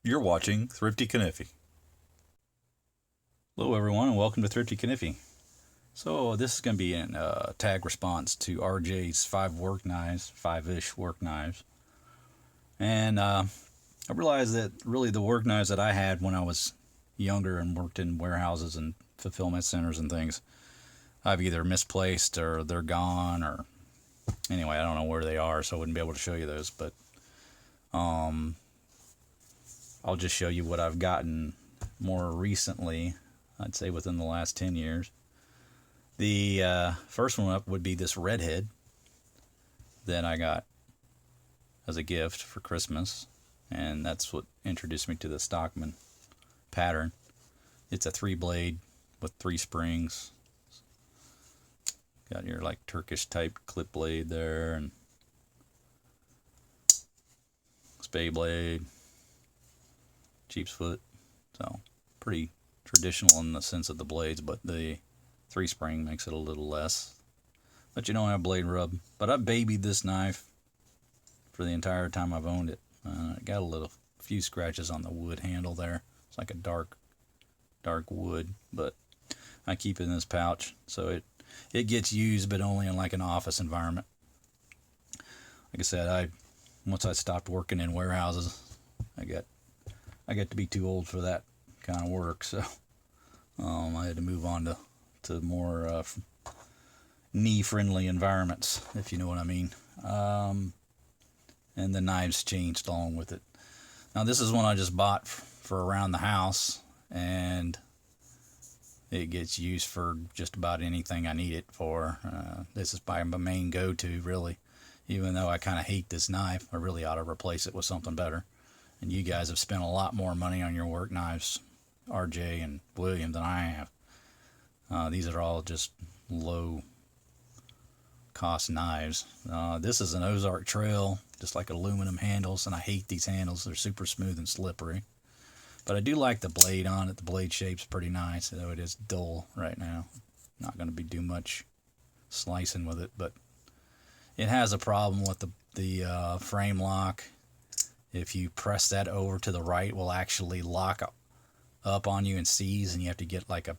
You're watching Thrifty Kaniffy. Hello, everyone, and welcome to Thrifty Kaniffy. So, this is going to be a tag response to RJ's five-ish work knives. And I realized that really the work knives that I had when I was younger and worked in warehouses and fulfillment centers and things, I've either misplaced or they're gone, or anyway, I don't know where they are, so I wouldn't be able to show you those. But um, I'll just show you what I've gotten more recently. I'd say within the last 10 years. The first one up would be this Redhead that I got as a gift for Christmas, and that's what introduced me to the Stockman pattern. It's a 3-blade with 3 springs. Got your like Turkish type clip blade there, and spay blade, sheep's foot. So pretty traditional in the sense of the blades, but the 3-spring makes it a little less. But you don't have blade rub. But I've babied this knife for the entire time I've owned it. It got a few scratches on the wood handle there. It's like a dark wood, but I keep it in this pouch, so it gets used, but only in like an office environment. Like I said, once I stopped working in warehouses, I got to be too old for that kind of work, so I had to move on to more knee-friendly environments, if you know what I mean. And the knives changed along with it. Now this is one I just bought for around the house, and it gets used for just about anything I need it for. This is my main go-to, really. Even though I kind of hate this knife, I really ought to replace it with something better. And you guys have spent a lot more money on your work knives, RJ and William, than I have. These are all just low cost knives. This is an Ozark Trail, just like aluminum handles, and I hate these handles. They're super smooth and slippery. But I do like the blade on it. The blade shape's pretty nice, though it is dull right now. Not going to be do much slicing with it, but it has a problem with the frame lock. If you press that over to the right, it will actually lock up on you and seize, and you have to get like a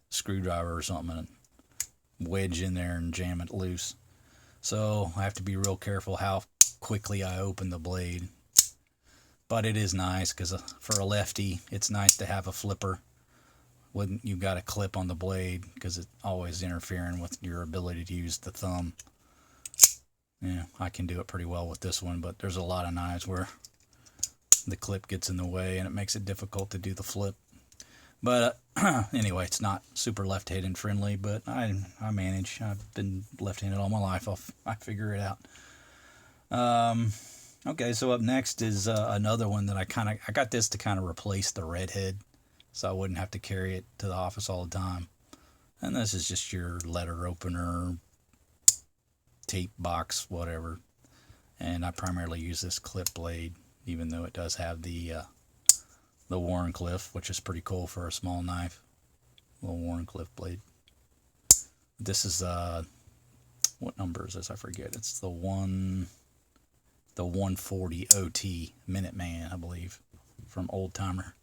screwdriver or something and wedge in there and jam it loose. So I have to be real careful how quickly I open the blade. But it is nice because for a lefty, it's nice to have a flipper when you've got a clip on the blade, because it's always interfering with your ability to use the thumb. Yeah, I can do it pretty well with this one, but there's a lot of knives where the clip gets in the way and it makes it difficult to do the flip. But anyway, it's not super left-handed friendly, but I manage. I've been left-handed all my life. I figure it out. Okay, so up next is another one that I got this to kind of replace the Redhead, so I wouldn't have to carry it to the office all the time. And this is just your letter opener, tape box, whatever. And I primarily use this clip blade, even though it does have the Wharncliffe, which is pretty cool for a small knife. Little Wharncliffe blade. This is what number is this? I forget. It's the 140 OT Minuteman, I believe, from Old Timer.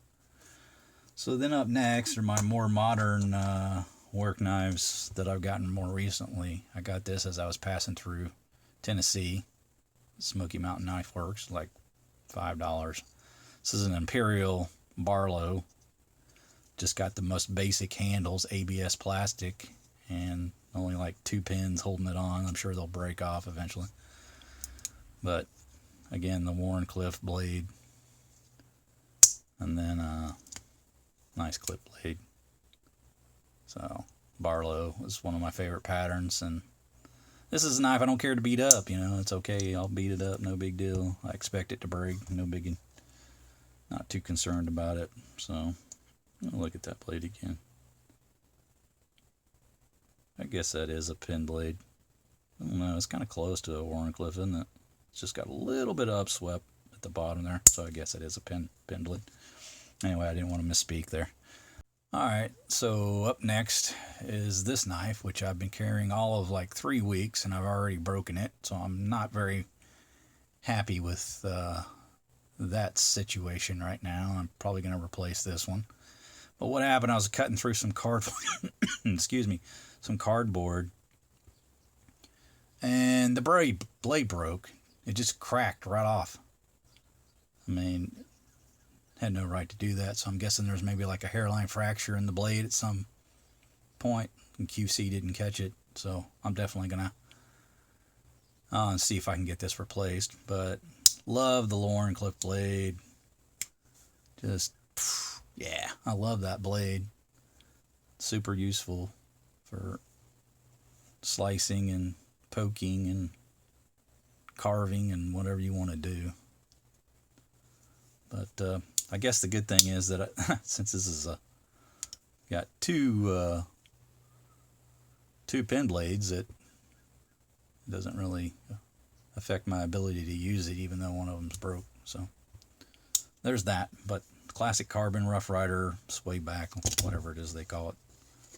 So then up next are my more modern work knives that I've gotten more recently. I got this as I was passing through Tennessee. Smoky Mountain Knife Works, like $5. This is an Imperial Barlow. Just got the most basic handles, ABS plastic, and only like 2 pins holding it on. I'm sure they'll break off eventually. But again, the Wharncliffe blade, and then a nice clip blade. So Barlow is one of my favorite patterns, and this is a knife I don't care to beat up. It's okay. I'll beat it up, no big deal. I expect it to break, no biggie. Not too concerned about it. So look at that blade again. I guess that is a pin blade. I don't know. It's kind of close to a Wharncliffe, isn't it? It's just got a little bit of upswept at the bottom there, so I guess it is a pin blade. Anyway, I didn't want to misspeak there. Alright, so up next is this knife, which I've been carrying all of like 3 weeks, and I've already broken it, so I'm not very happy with that situation right now. I'm probably going to replace this one. But what happened, I was cutting through some excuse me, some cardboard, and the blade broke. It just cracked right off. I mean, had no right to do that, so I'm guessing there's maybe like a hairline fracture in the blade at some point, and QC didn't catch it, so I'm definitely gonna see if I can get this replaced. But love the Lauren Cliff blade. Just, yeah, I love that blade. Super useful for slicing and poking and carving and whatever you want to do. But I guess the good thing is that since this is got two pin blades, it doesn't really affect my ability to use it, even though one of them's broke. So there's that. But classic carbon Rough Rider sway back, whatever it is they call it,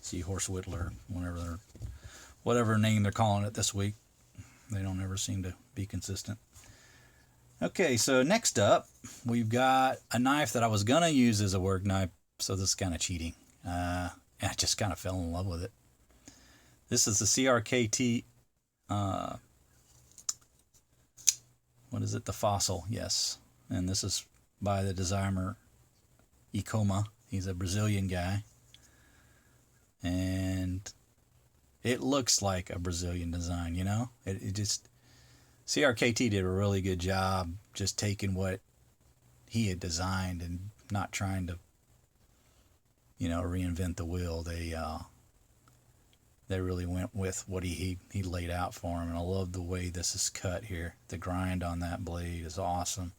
Seahorse Whittler, whatever name they're calling it this week. They don't ever seem to be consistent. Okay, so next up, we've got a knife that I was going to use as a work knife, so this is kind of cheating. I just kind of fell in love with it. This is the CRKT, what is it, the Fossil, yes. And this is by the designer Icoma. He's a Brazilian guy. And it looks like a Brazilian design, you know? It just... CRKT did a really good job just taking what he had designed and not trying to, you know, reinvent the wheel. They really went with what he laid out for him, and I love the way this is cut here. The grind on that blade is awesome.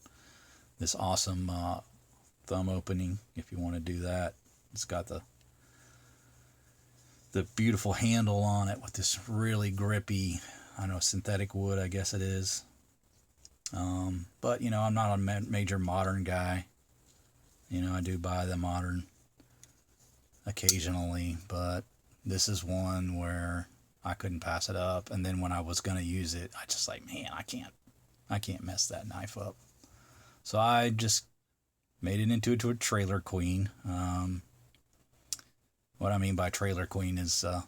This awesome thumb opening, if you want to do that. It's got the beautiful handle on it with this really grippy, I don't know, synthetic wood, I guess it is. But, you know, I'm not a major modern guy. You know, I do buy the modern occasionally, but this is one where I couldn't pass it up. And then when I was going to use it, I just like, man, I can't mess that knife up. So I just made it into a trailer queen. What I mean by trailer queen is, so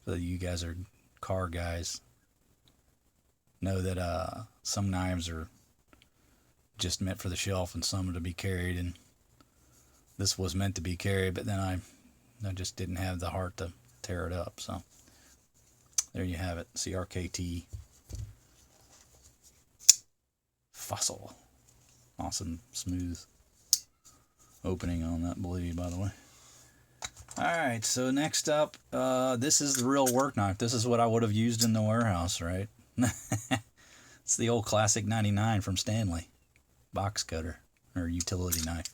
you guys are car guys, know that some knives are just meant for the shelf and some are to be carried, and this was meant to be carried, but then I just didn't have the heart to tear it up. So there you have it, CRKT Fossil. Awesome smooth opening on that blade, by the way. Alright, so next up, this is the real work knife. This is what I would have used in the warehouse, right? It's the old classic 99 from Stanley. Box cutter, or utility knife.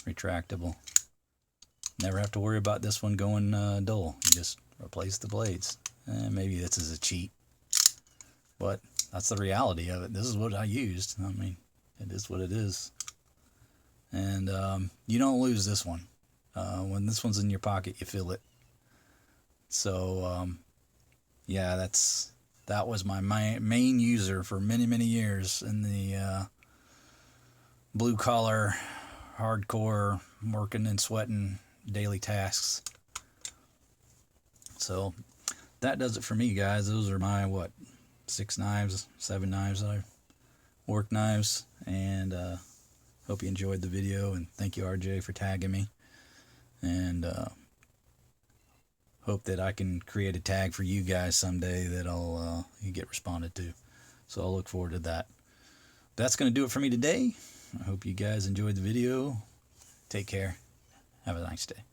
Retractable. Never have to worry about this one going dull. You just replace the blades. Maybe this is a cheat, but that's the reality of it. This is what I used. I mean, it is what it is. And you don't lose this one. When this one's in your pocket, you feel it. So, yeah, that was my main user for many, many years in the blue collar, hardcore, working and sweating daily tasks. So that does it for me, guys. Those are my, 7 knives that I work knives. And hope you enjoyed the video, and thank you, RJ, for tagging me. And hope that I can create a tag for you guys someday that you get responded to. So I'll look forward to that. That's going to do it for me today. I hope you guys enjoyed the video. Take care. Have a nice day.